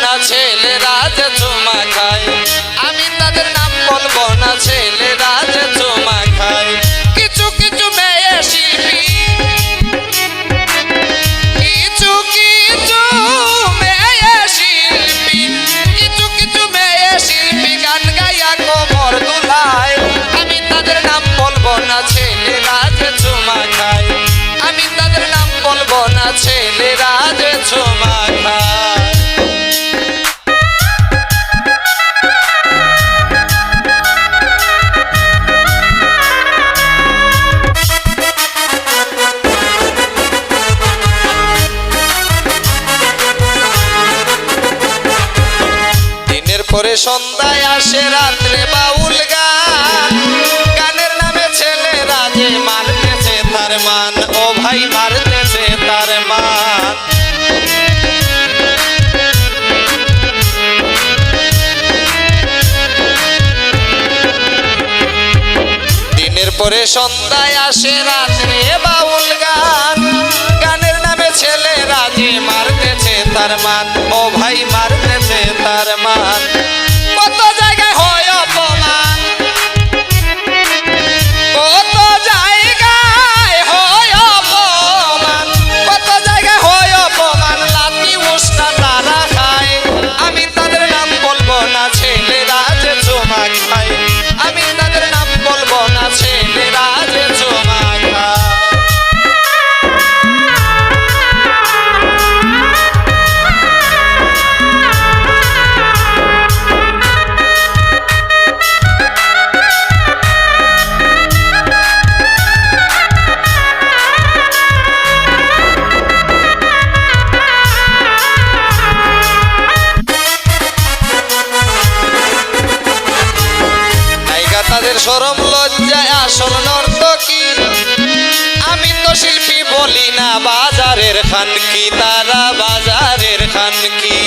না ছেলেরা যে চুমা খায়, আমি তাদের নাম বলবো না ছেলেরা যে চুমা খায়। কিছু কিছু মেয়ে শিল্পী, কিছু কিছু মেয়ে শিল্পী, কিছু কিছু মেয়ে শিল্পী গান গাইয়া কোমর দুলায়, আমি তাদের নাম বলবো না ছেলেরা যে চুমা খায়, আমি তাদের নাম বলবো না ছেলেরা যে চুমা খায়। পরে সন্ধ্যায় আসে রাত্রে বাউল গান, গানের নামে ছেলেরা যে মারতেছে তার মান, ও ভাই মারতেছে তার মান। দিনের পরে সন্ধ্যায় আসে রাত্রে বাউল গান, গানের নামে ছেলেরা যে মারতেছে তার মান, ও ভাই মারতেছে তার মান। কত জায়গায় হয় অপমান, কত জায়গায় হয় অপমান, কত জায়গায় হয় অপমান, লাঠি উষ্টা তারা খায়, আমি তাদের নাম বলবো না ছেলেরা যে চুমা খায়, আমি তাদের নাম বলবো না ছেলেরা যে চুমা খায়। তাদের শরম লজ্জায় আসল নর্তকী, আমি তো শিল্পী বলি না বাজারের খানকি, তারা বাজারের খানকি।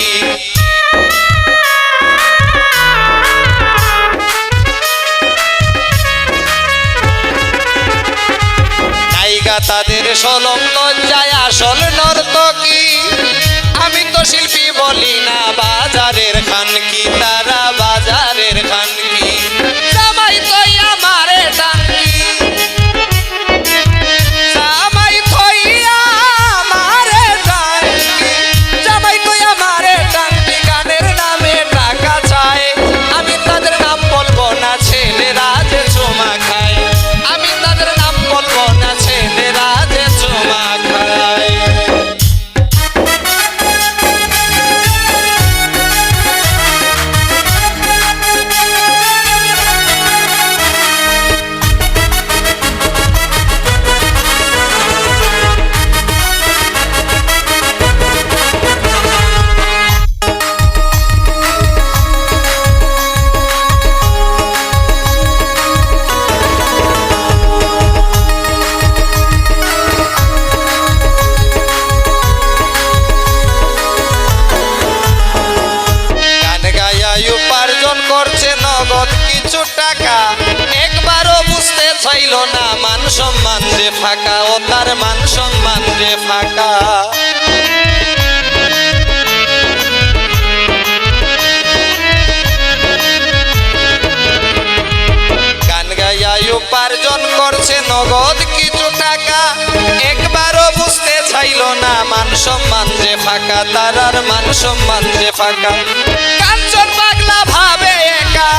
নায়িকা তাদের শরম লজ্জায় আসল নর্তকী, আমি তো শিল্পী বলি না বাজারের খানকি, তারা বাজারের খানকি। জামাই কইয়া মারে টাঙ্কি, জামাই কইয়া মারে টাঙ্কি, জামাই কইয়া মারে টাঙ্কি, গানের নামে টাকা চায়, আমি তাদের নাম বলবো না ছেলেরা যে চুমা খায়, আমি তাদের নাম বলবো না ছেলেরা যে চুমা খায়। উপার্জন করছে নগদ কিছু টাকা, একবারও বুঝতে চাইল না মান সম্মান যে ফাঁকা, ও তার মান সম্মান যে ফাঁকা। গান গাইয়া উপার্জন করছে নগদ কিছু টাকা, একবারও বুঝতে চাইল না মান সম্মান যে ফাঁকা, তার আর মান সম্মান যে ফাঁকা। কাঞ্চন পাগলা ভাবে একা,